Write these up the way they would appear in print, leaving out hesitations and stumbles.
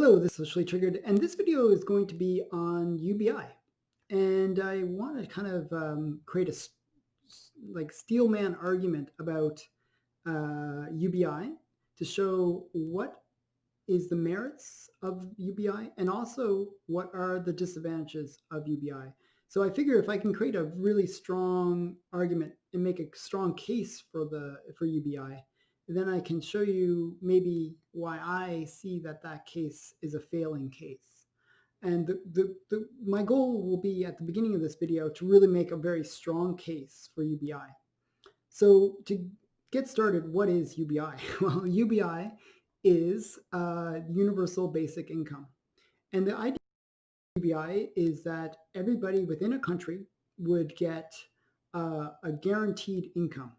Hello, this is Socially Triggered, and this video is going to be on UBI. And I want to kind of create a steelman argument about UBI to show what is the merits of UBI and also what are the disadvantages of UBI. So I figure if I can create a really strong argument and make a strong case for UBI, then I can show you maybe why I see that case is a failing case. And my goal will be at the beginning of this video to really make a very strong case for UBI. So to get started, what is UBI? Well, UBI is universal basic income. And the idea of UBI is that everybody within a country would get a guaranteed income.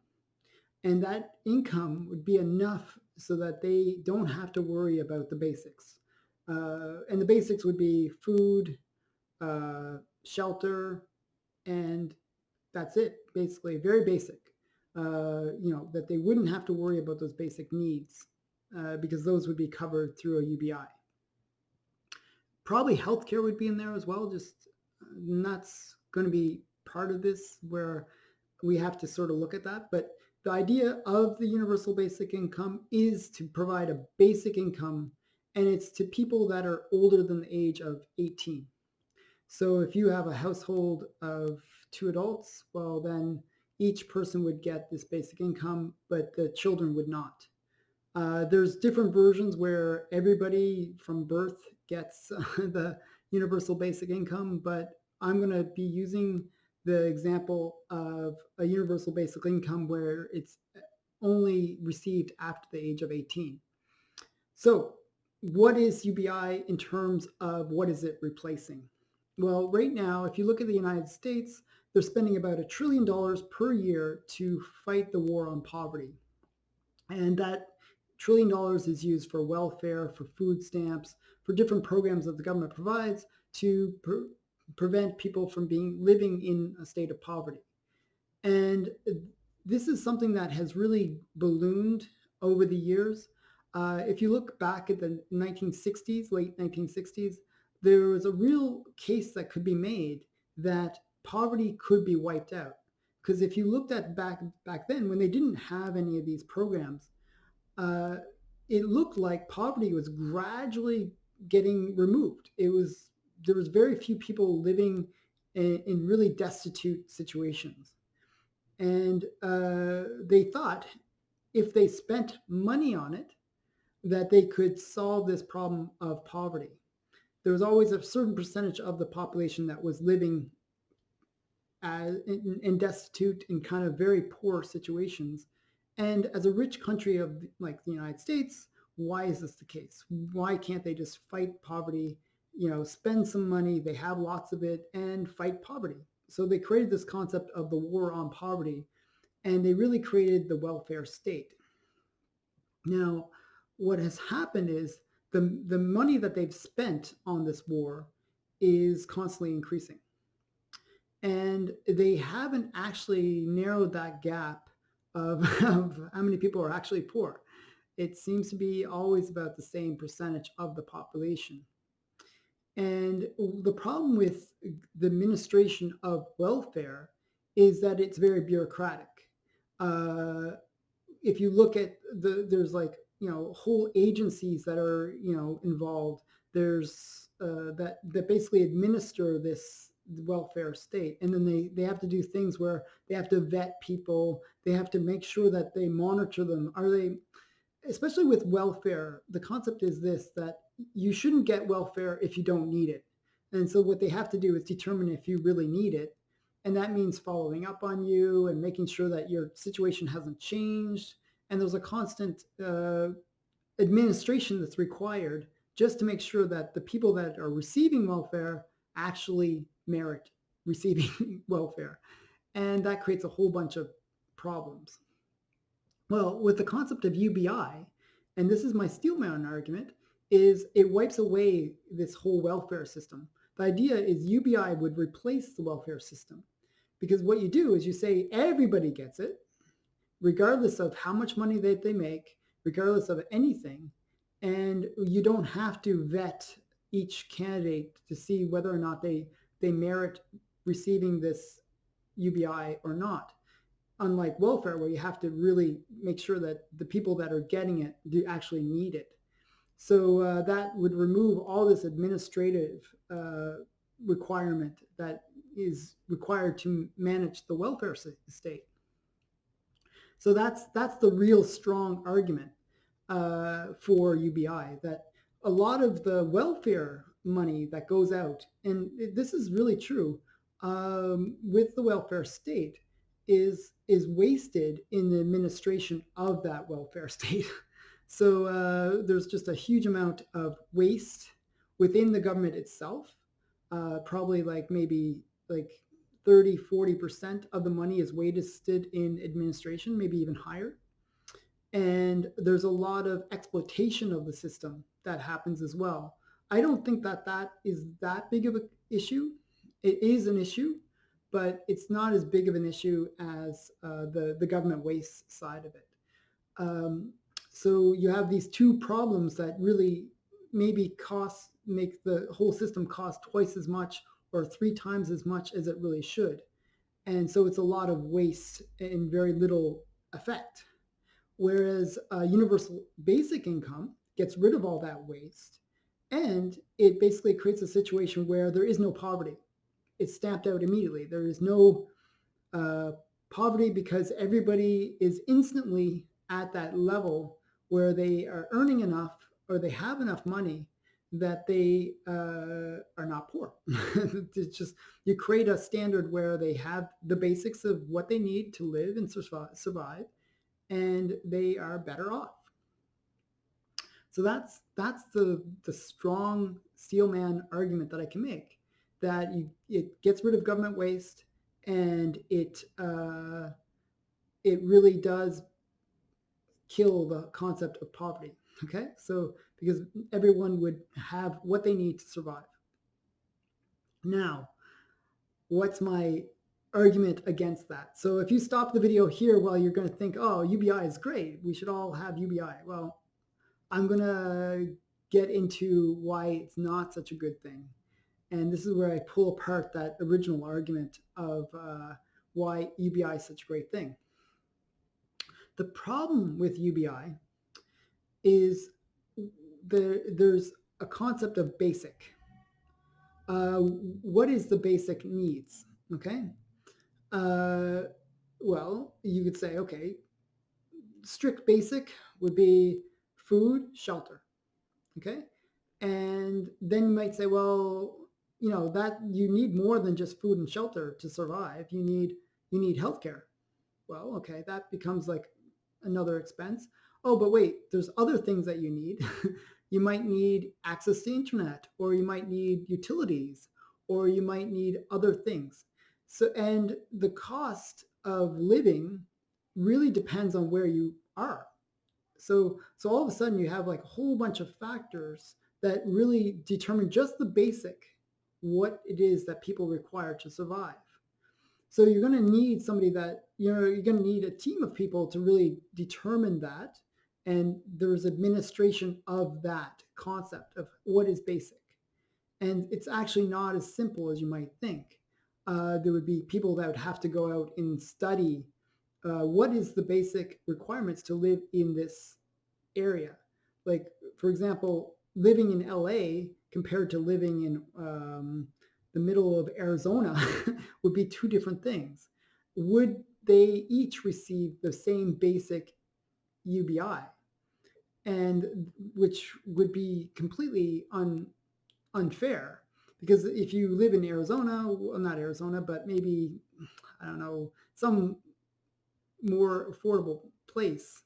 And that income would be enough so that they don't have to worry about the basics. And the basics would be food, shelter, and that's it, basically, very basic. That they wouldn't have to worry about those basic needs because those would be covered through a UBI. Probably healthcare would be in there as well, just that's going to be part of this where we have to sort of look at that. But the idea of the universal basic income is to provide a basic income, and it's to people that are older than the age of 18. So if you have a household of 2 adults, well, then each person would get this basic income, but the children would not. There's different versions where everybody from birth gets the universal basic income, but I'm going to be using the example of a universal basic income where it's only received after the age of 18. So what is UBI in terms of what is it replacing? Well, right now, if you look at the United States, they're spending about $1 trillion per year to fight the war on poverty. And that $1 trillion is used for welfare, for food stamps, for different programs that the government provides to prevent people from living in a state of poverty. And this is something that has really ballooned over the years. If you look back at the 1960s, late 1960s, there was a real case that could be made that poverty could be wiped out. Because if you looked at back then, when they didn't have any of these programs, it looked like poverty was gradually getting removed. There was very few people living in really destitute situations. And they thought if they spent money on it, that they could solve this problem of poverty. There was always a certain percentage of the population that was living in destitute and kind of very poor situations. And as a rich country like the United States, why is this the case? Why can't they just fight poverty, spend some money, they have lots of it, and fight poverty? So they created this concept of the war on poverty, and they really created the welfare state. Now, what has happened is the money that they've spent on this war is constantly increasing. And they haven't actually narrowed that gap of how many people are actually poor. It seems to be always about the same percentage of the population. And the problem with the administration of welfare is that it's very bureaucratic. If you look at there's whole agencies that are involved. There's that basically administer this welfare state, and then they have to do things where they have to vet people. They have to make sure that they monitor them. Especially with welfare, the concept is this, that you shouldn't get welfare if you don't need it. And so what they have to do is determine if you really need it. And that means following up on you and making sure that your situation hasn't changed. And there's a constant administration that's required just to make sure that the people that are receiving welfare actually merit receiving welfare. And that creates a whole bunch of problems. Well, with the concept of UBI, and this is my steelman argument, is it wipes away this whole welfare system. The idea is UBI would replace the welfare system, because what you do is you say everybody gets it, regardless of how much money that they make, regardless of anything, and you don't have to vet each candidate to see whether or not they merit receiving this UBI or not. Unlike welfare, where you have to really make sure that the people that are getting it do actually need it. So that would remove all this administrative requirement that is required to manage the welfare state. So that's the real strong argument for UBI, that a lot of the welfare money that goes out, and this is really true with the welfare state, is wasted in the administration of that welfare state. So there's just a huge amount of waste within the government itself. Probably like maybe like 30-40% of the money is wasted in administration, maybe even higher. And there's a lot of exploitation of the system that happens as well. I don't think that that is that big of an issue. It is an issue, but it's not as big of an issue as the government waste side of it. Um, so you have these two problems that really maybe make the whole system cost twice as much or 3 times as much as it really should. And so it's a lot of waste and very little effect. Whereas universal basic income gets rid of all that waste, and it basically creates a situation where there is no poverty. It's stamped out immediately. There is no poverty because everybody is instantly at that level where they are earning enough or they have enough money that they are not poor. It's just, you create a standard where they have the basics of what they need to live and survive, and they are better off. So that's the strong steelman argument that I can make, that it gets rid of government waste, and it really does kill the concept of poverty. Okay, so because everyone would have what they need to survive. Now, what's my argument against that? So if you stop the video here, well, you're going to think, oh, UBI is great, we should all have UBI. Well, I'm going to get into why it's not such a good thing. And this is where I pull apart that original argument of why UBI is such a great thing. The problem with UBI is there's a concept of basic. What is the basic needs? Okay. Well, you could say, okay, strict basic would be food, shelter. Okay. And then you might say, well, that you need more than just food and shelter to survive. You need healthcare. Well, okay, that becomes like another expense. Oh, but wait, there's other things that you need. You might need access to internet, or you might need utilities, or you might need other things. So, and the cost of living really depends on where you are. So all of a sudden you have like a whole bunch of factors that really determine just the basic, what it is that people require to survive. So you're going to need somebody that, you're going to need a team of people to really determine that. And there's administration of that concept of what is basic. And it's actually not as simple as you might think. There would be people that would have to go out and study what is the basic requirements to live in this area. Like, for example, living in LA compared to living in the middle of Arizona would be two different things. Would they each receive the same basic UBI? And which would be completely unfair, because if you live in Arizona, well, not Arizona, but maybe, I don't know, some more affordable place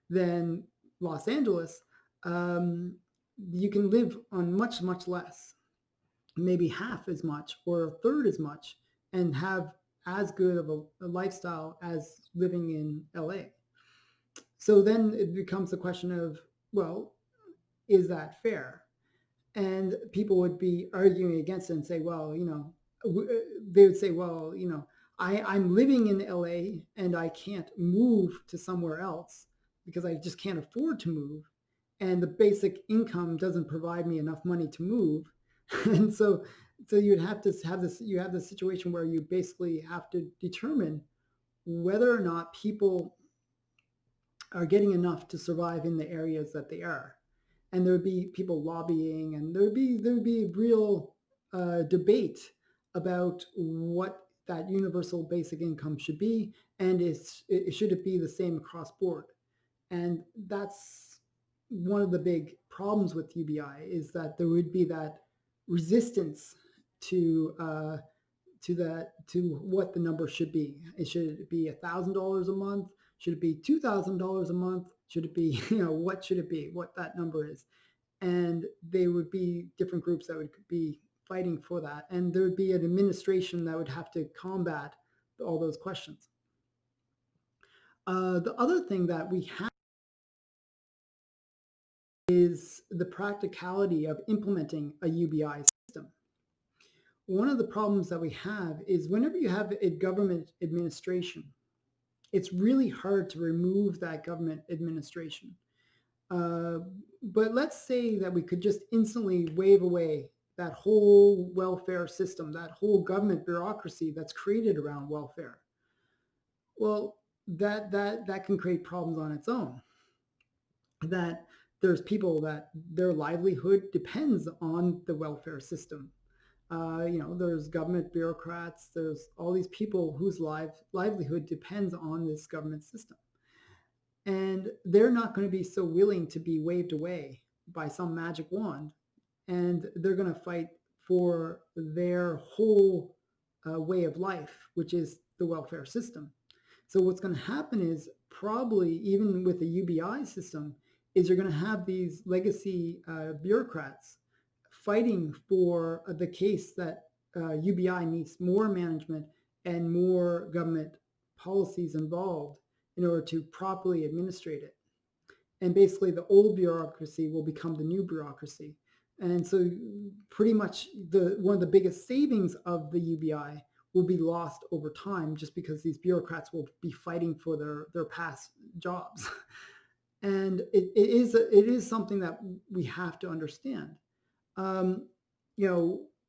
than Los Angeles, you can live on much, much less, maybe half as much or a third as much, and have as good of a lifestyle as living in LA. So then it becomes a question of, well, is that fair? And people would be arguing against it and say, well, they would say, well, I'm living in LA and I can't move to somewhere else because I just can't afford to move. and the basic income doesn't provide me enough money to move. And so you'd have to have this, you have this situation where you basically have to determine whether or not people are getting enough to survive in the areas that they are. And there would be people lobbying, and there would be real debate about what that universal basic income should be, and should it be the same across board. And that's one of the big problems with UBI, is that there would be that resistance to to what the number should be. Should it be $1,000 a month? Should it be $2,000 a month? Should it be, what should it be? What that number is? And there would be different groups that would be fighting for that, and there would be an administration that would have to combat all those questions. The other thing that we have is the practicality of implementing a UBI system. One of the problems that we have is whenever you have a government administration, it's really hard to remove that government administration. But let's say that we could just instantly wave away that whole welfare system, that whole government bureaucracy that's created around welfare. Well, that can create problems on its own. That there's people that their livelihood depends on the welfare system. There's government bureaucrats, there's all these people whose livelihood depends on this government system. And they're not going to be so willing to be waved away by some magic wand. And they're going to fight for their whole way of life, which is the welfare system. So what's going to happen is, probably even with the UBI system, is you're going to have these legacy bureaucrats fighting for the case that UBI needs more management and more government policies involved in order to properly administrate it. And basically the old bureaucracy will become the new bureaucracy. And so pretty much one of the biggest savings of the UBI will be lost over time, just because these bureaucrats will be fighting for their past jobs. And it is something that we have to understand.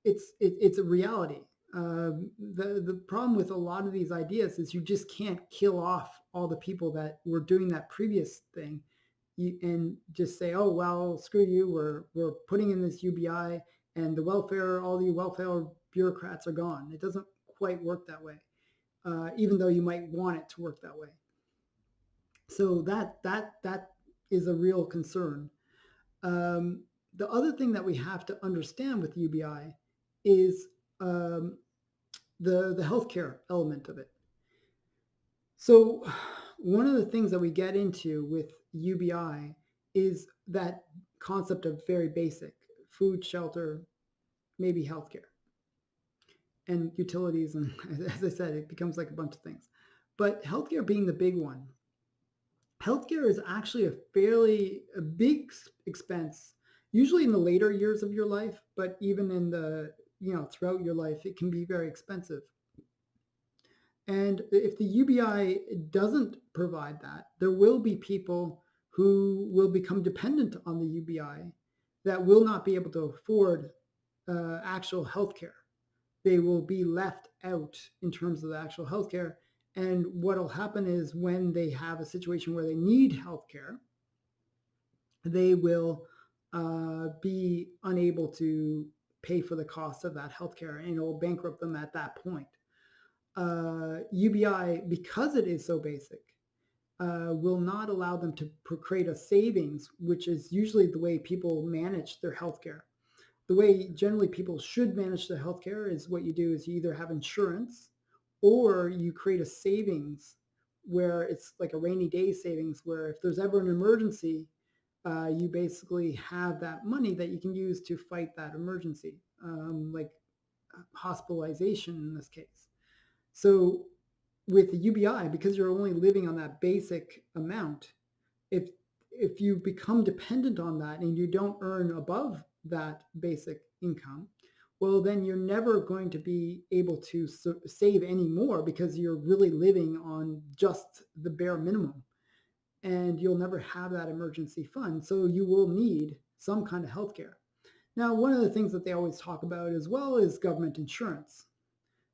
It's a reality. The problem with a lot of these ideas is you just can't kill off all the people that were doing that previous thing, and just say, oh well, screw you, we're putting in this UBI, and all the welfare bureaucrats are gone. It doesn't quite work that way, even though you might want it to work that way. So that is a real concern. The other thing that we have to understand with UBI is the healthcare element of it. So one of the things that we get into with UBI is that concept of very basic food, shelter, maybe healthcare, and utilities. And as I said, it becomes like a bunch of things. But healthcare being the big one. Healthcare is actually a big expense, usually in the later years of your life, but even in throughout your life, it can be very expensive. And if the UBI doesn't provide that, there will be people who will become dependent on the UBI that will not be able to afford actual healthcare. They will be left out in terms of the actual healthcare. And what will happen is, when they have a situation where they need healthcare, they will be unable to pay for the cost of that healthcare, and it will bankrupt them at that point. UBI, because it is so basic, will not allow them to create a savings, which is usually the way people manage their healthcare. The way generally people should manage their healthcare is, what you do is you either have insurance, or you create a savings where it's like a rainy day savings, where if there's ever an emergency, you basically have that money that you can use to fight that emergency, like hospitalization in this case. So with the UBI, because you're only living on that basic amount, if you become dependent on that and you don't earn above that basic income, well, then you're never going to be able to save any more, because you're really living on just the bare minimum. and you'll never have that emergency fund. So you will need some kind of healthcare. Now, one of the things that they always talk about as well is government insurance.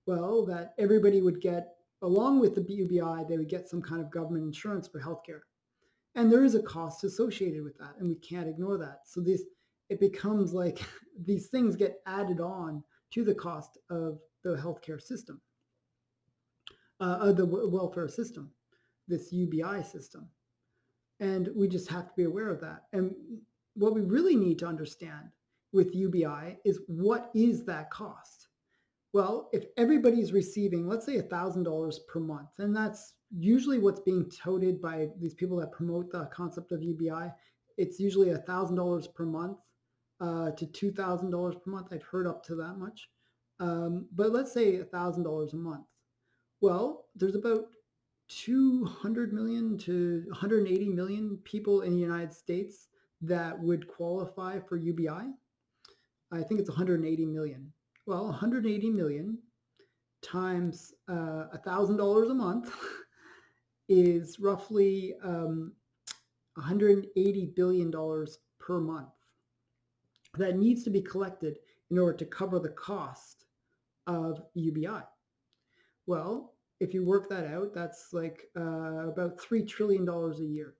Well, that everybody would get, along with the UBI, they would get some kind of government insurance for healthcare. And there is a cost associated with that, and we can't ignore that. So it becomes like these things get added on to the cost of the healthcare system, of the welfare system, this UBI system. And we just have to be aware of that. And what we really need to understand with UBI is, what is that cost? Well, if everybody's receiving, let's say $1,000 per month, and that's usually what's being touted by these people that promote the concept of UBI, it's usually $1,000 per month to $2,000 per month. I've heard up to that much. But let's say $1,000 a month. Well, there's about 200 million to 180 million people in the United States that would qualify for UBI. I think it's 180 million. Well, 180 million times $1,000 a month is roughly $180 billion per month that needs to be collected in order to cover the cost of UBI. Well, if you work that out, that's like about $3 trillion a year.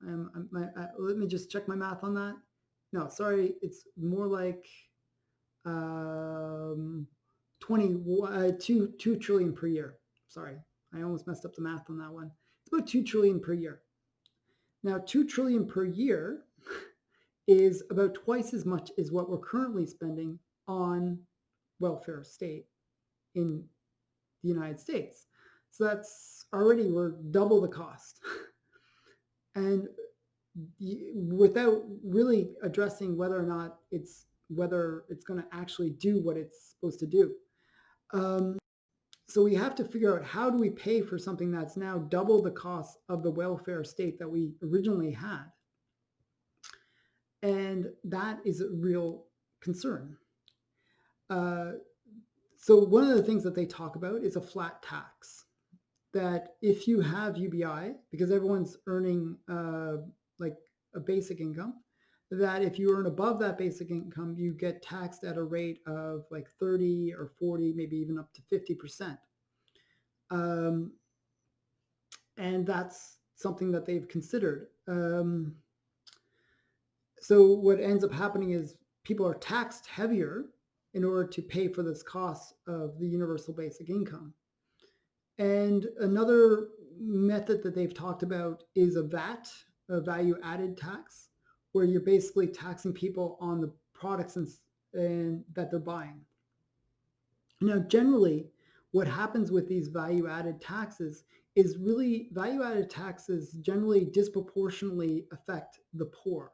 Let me just check my math on that. No, sorry, it's more like 2 trillion per year. Sorry, I almost messed up the math on that one. It's about 2 trillion per year. Now, 2 trillion per year is about twice as much as what we're currently spending on welfare state in the United States. So that's already, we're double the cost. And without really addressing whether or not it's going to actually do what it's supposed to do. So we have to figure out, how do we pay for something that's now double the cost of the welfare state that we originally had? And that is a real concern. So one of the things that they talk about is a flat tax. That if you have UBI, because everyone's earning like a basic income, that if you earn above that basic income, you get taxed at a rate of like 30 or 40, maybe even up to 50%. And that's something that they've considered. So what ends up happening is people are taxed heavier in order to pay for this cost of the universal basic income. And another method that they've talked about is a VAT, a value added tax, where you're basically taxing people on the products and that they're buying. Now, generally, what happens with these value added taxes is really, value added taxes generally disproportionately affect the poor.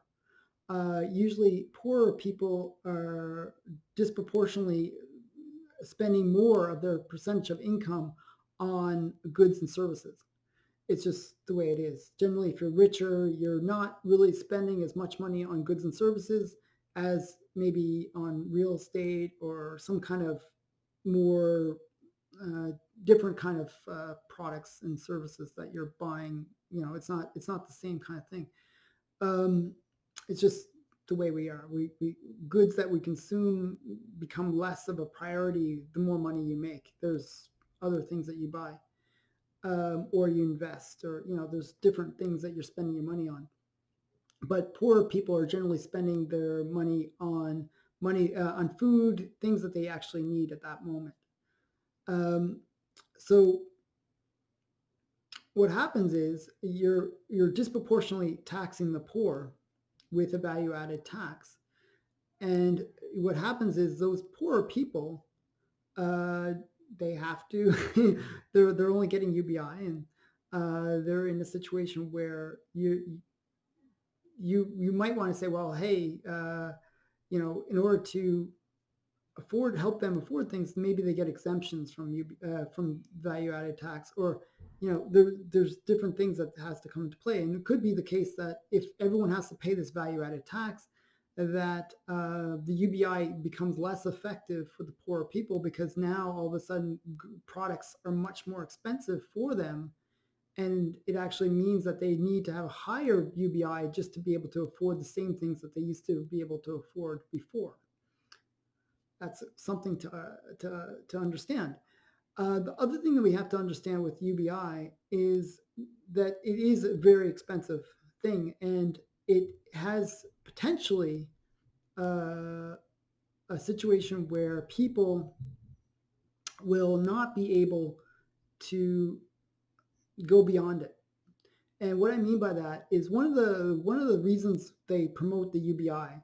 Usually poorer people are disproportionately spending more of their percentage of income on goods and services. It's just the way it is. Generally, if you're richer, you're not really spending as much money on goods and services as maybe on real estate or some kind of more different kind of products and services that you're buying. You know, it's not the same kind of thing. It's just the way we are. We goods that we consume become less of a priority the more money you make. There's other things that you buy, or you invest, or there's different things that you're spending your money on. But poorer people are generally spending their money on food, things that they actually need at that moment. So what happens is you're disproportionately taxing the poor with a value added tax. And what happens is those poorer people, they have to, they're only getting UBI, and they're in a situation where you might want to say, well, hey, in order to help them afford things, maybe they get exemptions from value added tax, or there's different things that has to come into play. And it could be the case that if everyone has to pay this value added tax, that the UBI becomes less effective for the poorer people, because now all of a sudden products are much more expensive for them, and it actually means that they need to have a higher UBI just to be able to afford the same things that they used to be able to afford before. That's something to understand. The other thing that we have to understand with UBI is that it is a very expensive thing, and it has potentially uh, a situation where people will not be able to go beyond it. And what I mean by that is one of the reasons they promote the UBI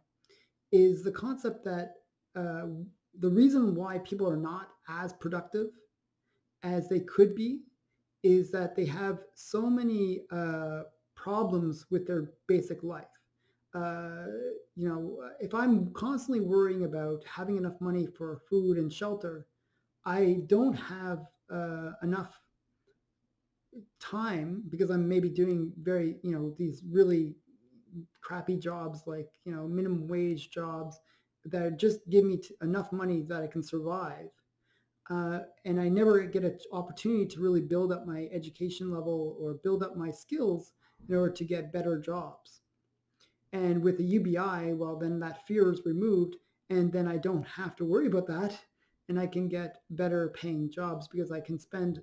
is the concept that uh, the reason why people are not as productive as they could be is that they have so many problems with their basic life. Uh, if I'm constantly worrying about having enough money for food and shelter, I don't have enough time because I'm maybe doing these really crappy jobs like minimum wage jobs that just give me enough money that I can survive. And I never get an opportunity to really build up my education level or build up my skills in order to get better jobs. And with the UBI, well, then that fear is removed, and then I don't have to worry about that, and I can get better paying jobs because I can spend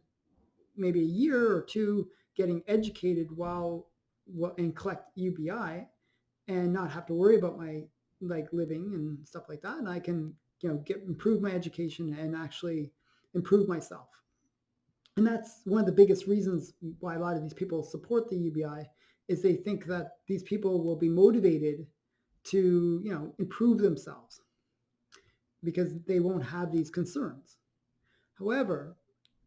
maybe a year or two getting educated and collect UBI and not have to worry about my like living and stuff like that. And I can improve my education and actually improve myself. And that's one of the biggest reasons why a lot of these people support the UBI is they think that these people will be motivated to improve themselves because they won't have these concerns. However,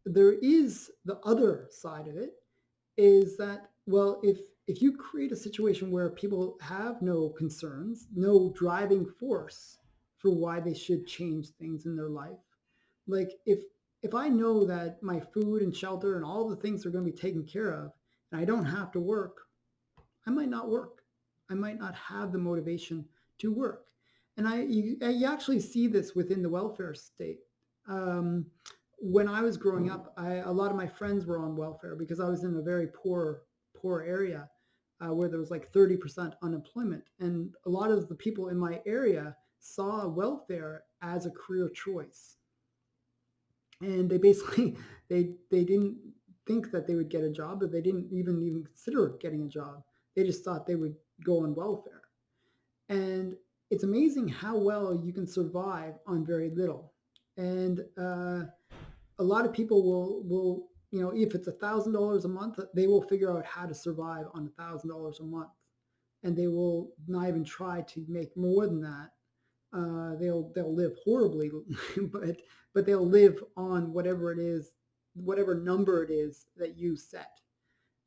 there is the other side of it is that, well, if you create a situation where people have no concerns, no driving force for why they should change things in their life, like if I know that my food and shelter and all the things are going to be taken care of and I don't have to work, I might not work. I might not have the motivation to work. And you actually see this within the welfare state. Um, when I was growing up, a lot of my friends were on welfare because I was in a very poor area where there was like 30% unemployment. And a lot of the people in my area saw welfare as a career choice. And they basically they didn't think that they would get a job, but they didn't even consider getting a job. They just thought they would go on welfare. And it's amazing how well you can survive on very little. And a lot of people will if it's $1,000 a month, they will figure out how to survive on $1,000 a month, and they will not even try to make more than that. They'll live horribly, but they'll live on whatever it is, whatever number it is that you set,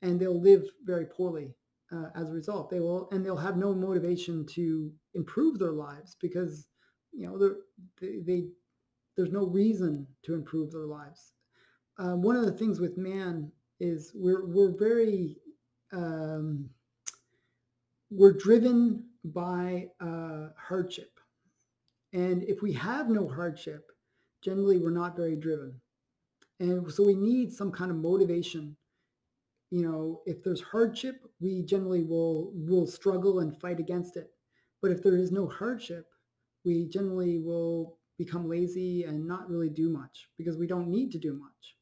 and they'll live very poorly as a result. They'll have no motivation to improve their lives because they there's no reason to improve their lives. One of the things with man is we're very we're driven by hardship. And if we have no hardship, generally we're not very driven. And so we need some kind of motivation. If there's hardship, we generally will struggle and fight against it. But if there is no hardship, we generally will become lazy and not really do much because we don't need to do much.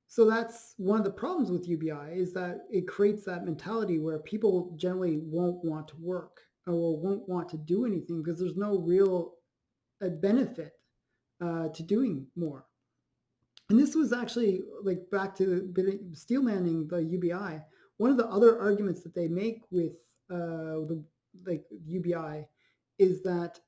So that's one of the problems with UBI is that it creates that mentality where people generally won't want to work or won't want to do anything because there's no real benefit to doing more. And this was actually like back to steel manning the UBI. One of the other arguments that they make with the like UBI is that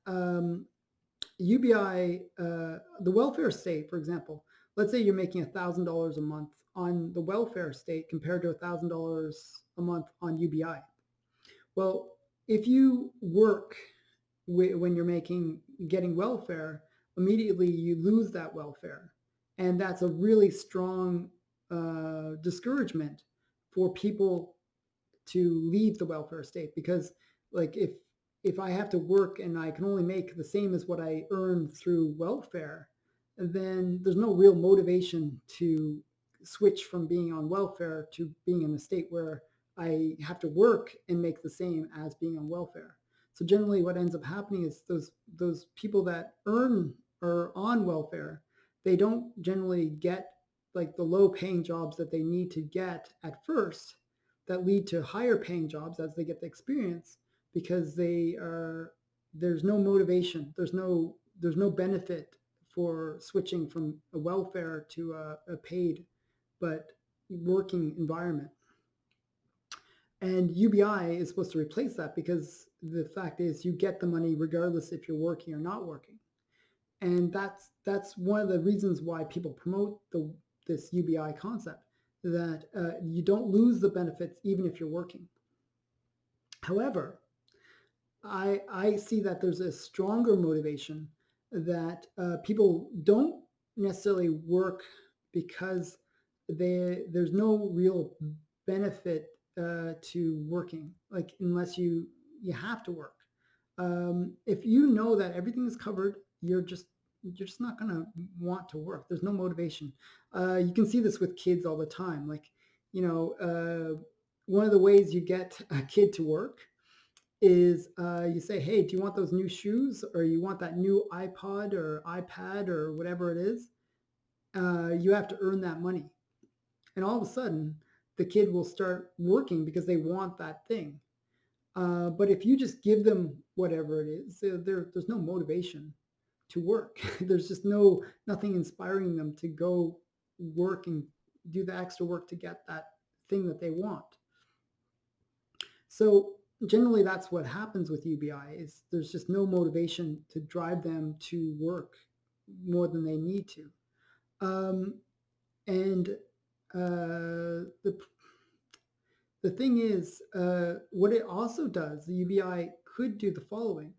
UBI, the welfare state, for example, let's say you're making $1,000 a month on the welfare state compared to $1,000 a month on UBI. Well, if you work when you're getting welfare, immediately you lose that welfare. And that's a really strong discouragement for people to leave the welfare state because like if I have to work and I can only make the same as what I earn through welfare, then there's no real motivation to switch from being on welfare to being in a state where I have to work and make the same as being on welfare. So generally what ends up happening is those people that earn or on welfare, they don't generally get like the low paying jobs that they need to get at first that lead to higher paying jobs as they get the experience, because there's no motivation, there's no benefit for switching from a welfare to a paid but working environment. And UBI is supposed to replace that, because the fact is you get the money regardless if you're working or not working. And that's one of the reasons why people promote this UBI concept, that you don't lose the benefits even if you're working. However, I see that there's a stronger motivation, that people don't necessarily work because there's no real benefit to working, like unless you have to work. If you know that everything is covered, you're just not going to want to work. There's no motivation. You can see this with kids all the time. Like, one of the ways you get a kid to work is you say, hey, do you want those new shoes, or you want that new iPod or iPad or whatever it is? You have to earn that money. And all of a sudden, the kid will start working because they want that thing. But if you just give them whatever it is, there's no motivation to work. There's just nothing inspiring them to go work and do the extra work to get that thing that they want. So generally that's what happens with UBI, is there's just no motivation to drive them to work more than they need to. And the thing is, what it also does, the UBI could do the following.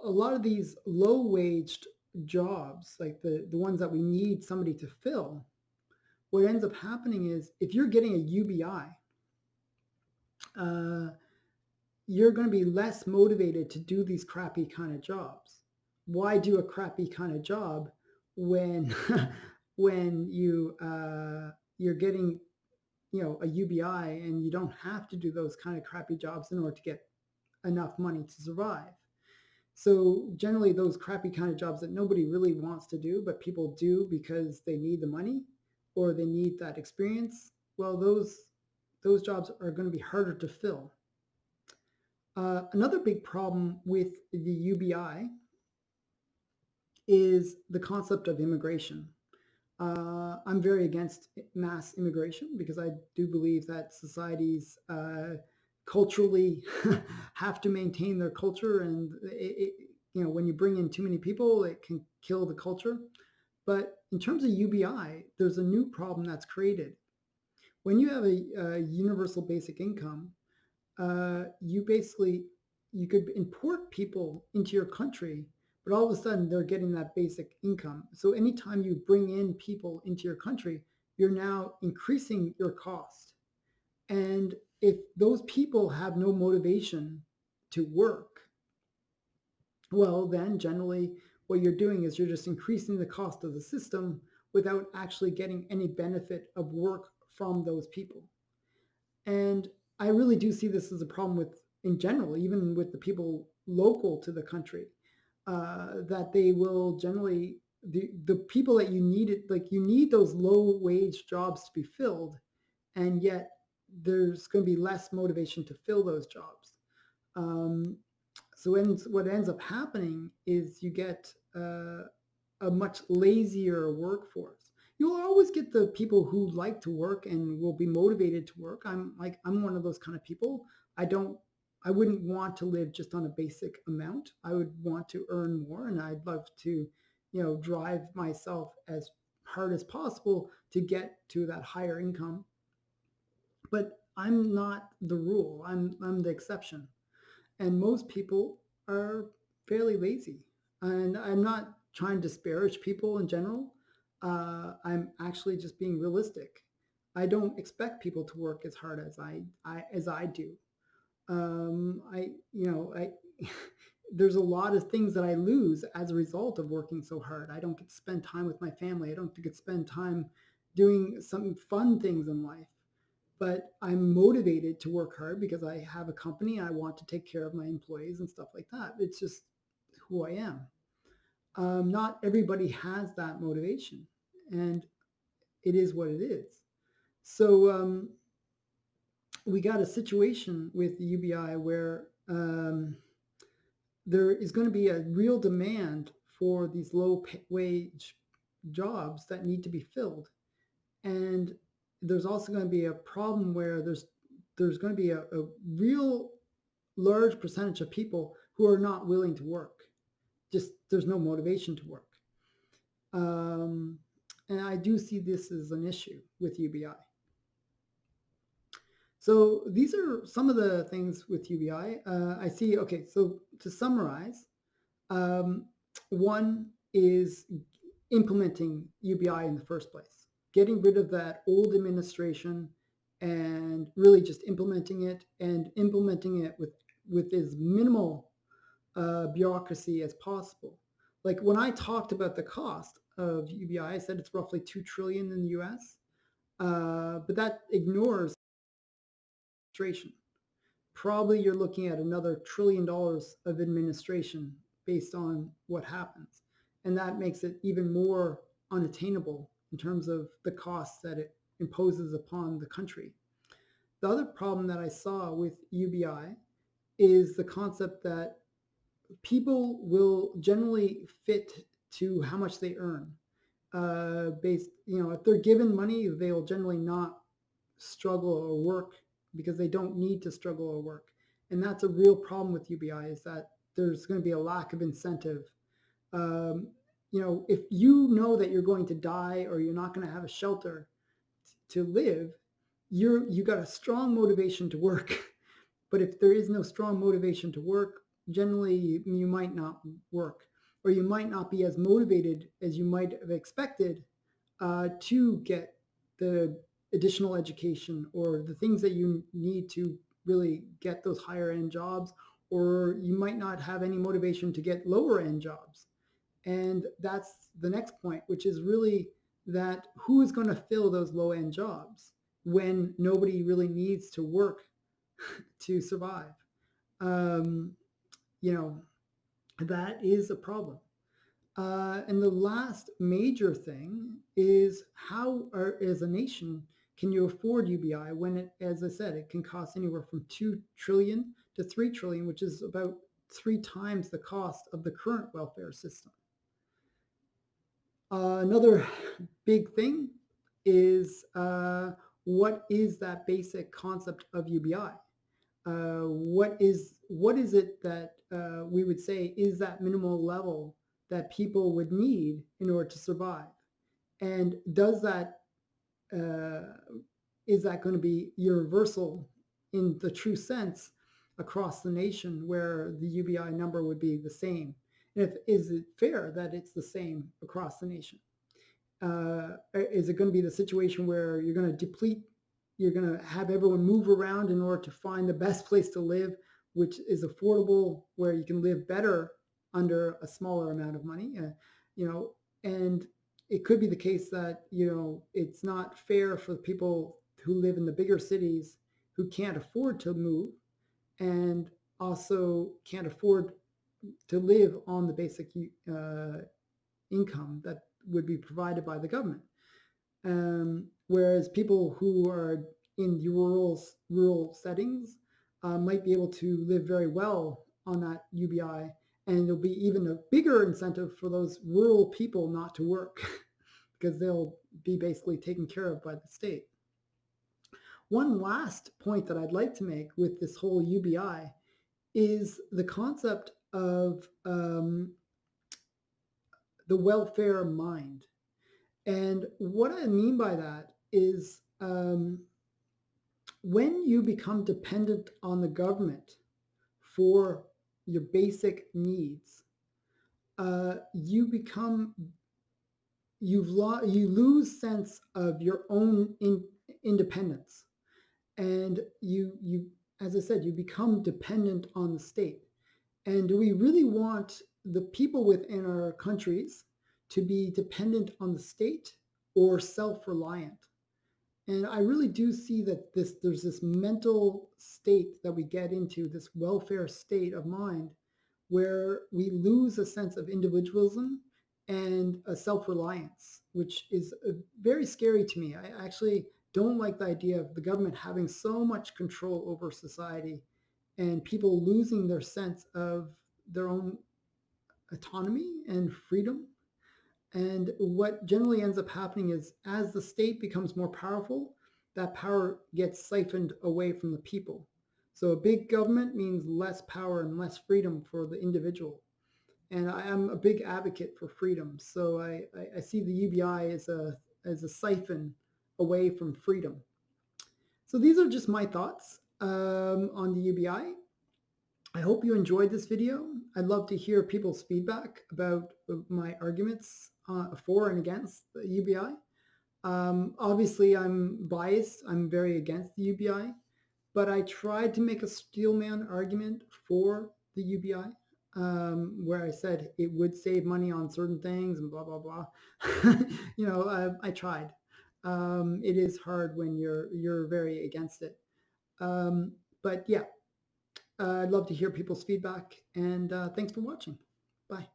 A lot of these low-waged jobs, like the ones that we need somebody to fill, what ends up happening is if you're getting a UBI, you're going to be less motivated to do these crappy kind of jobs. Why do a crappy kind of job when when you're getting a UBI and you don't have to do those kind of crappy jobs in order to get enough money to survive? So generally those crappy kind of jobs that nobody really wants to do, but people do because they need the money or they need that experience, well, those jobs are going to be harder to fill. Another big problem with the UBI is the concept of immigration. I'm very against mass immigration because I do believe that societies culturally have to maintain their culture, and when you bring in too many people, it can kill the culture. But in terms of UBI, there's a new problem that's created. When you have a universal basic income, you could import people into your country, but all of a sudden they're getting that basic income. So anytime you bring in people into your country, you're now increasing your cost. And if those people have no motivation to work, well, then generally what you're doing is you're just increasing the cost of the system without actually getting any benefit of work from those people. And I really do see this as a problem in general, even with the people local to the country, that they will generally, the people that you need, like you need those low wage jobs to be filled, and yet there's going to be less motivation to fill those jobs. So what ends up happening is you get a much lazier workforce. You'll always get the people who like to work and will be motivated to work. I'm one of those kind of people. I wouldn't want to live just on a basic amount. I would want to earn more, and I'd love to, drive myself as hard as possible to get to that higher income. But I'm not the rule. I'm the exception. And most people are fairly lazy. And I'm not trying to disparage people in general. I'm actually just being realistic. I don't expect people to work as hard as I do. I there's a lot of things that I lose as a result of working so hard. I don't get to spend time with my family. I don't get to spend time, doing some fun things in life, but I'm motivated to work hard because I have a company. I want to take care of my employees and stuff like that. It's just who I am. Not everybody has that motivation, and it is what it is. So we got a situation with the UBI where there is going to be a real demand for these low wage jobs that need to be filled. And there's also going to be a problem where there's going to be a real large percentage of people who are not willing to work. Just there's no motivation to work. Um, and I do see this as an issue with UBI. So these are some of the things with UBI. I see, okay, so to summarize, um, one is implementing UBI in the first place, getting rid of that old administration and really just implementing it and implementing it with as minimal bureaucracy as possible. Like when I talked about the cost of UBI, I said it's roughly 2 trillion in the US, but that ignores administration. Probably you're looking at another $1 trillion of administration based on what happens. And that makes it even more unattainable in terms of the costs that it imposes upon the country. The other problem that I saw with UBI is the concept that people will generally fit to how much they earn. Based, if they're given money, they'll generally not struggle or work because they don't need to struggle or work. And that's a real problem with UBI, is that there's going to be a lack of incentive. Um, if you know that you're going to die or you're not going to have a shelter to live, you got a strong motivation to work. But if there is no strong motivation to work, generally you might not work, or you might not be as motivated as you might have expected to get the additional education or the things that you need to really get those higher end jobs, or you might not have any motivation to get lower end jobs. And that's the next point, which is really that who is going to fill those low end jobs when nobody really needs to work to survive? Um, you know, that is a problem. And the last major thing is how, as a nation, can you afford UBI when it, as I said, it can cost anywhere from 2 trillion to 3 trillion, which is about 3 times the cost of the current welfare system. Another big thing is what is that basic concept of UBI? What is it that we would say is that minimal level that people would need in order to survive? And does that is that going to be universal in the true sense across the nation, where the UBI number would be the same? And is it fair that it's the same across the nation? Is it going to be the situation where you're going to deplete, you're going to have everyone move around in order to find the best place to live, which is affordable, where you can live better under a smaller amount of money? And it could be the case that, it's not fair for the people who live in the bigger cities who can't afford to move and also can't afford to live on the basic income that would be provided by the government. Whereas people who are in rural settings might be able to live very well on that UBI, and there'll be even a bigger incentive for those rural people not to work because they'll be basically taken care of by the state. One last point that I'd like to make with this whole UBI is the concept of the welfare mind. And what I mean by that is when you become dependent on the government for your basic needs, you lose sense of your own independence, and you, as I said, you become dependent on the state. And do we really want the people within our countries to be dependent on the state, or self-reliant. And I really do see that there's this mental state that we get into, this welfare state of mind, where we lose a sense of individualism and a self-reliance, which is very scary to me. I actually don't like the idea of the government having so much control over society and people losing their sense of their own autonomy and freedom. And what generally ends up happening is as the state becomes more powerful, that power gets siphoned away from the people. So a big government means less power and less freedom for the individual. And I am a big advocate for freedom. So I see the UBI as a siphon away from freedom. So these are just my thoughts on the UBI. I hope you enjoyed this video. I'd love to hear people's feedback about my arguments for and against the UBI. Obviously, I'm biased. I'm very against the UBI, but I tried to make a steelman argument for the UBI, where I said it would save money on certain things and blah, blah, blah. I tried. It is hard when you're very against it. But yeah, I'd love to hear people's feedback, and thanks for watching. Bye.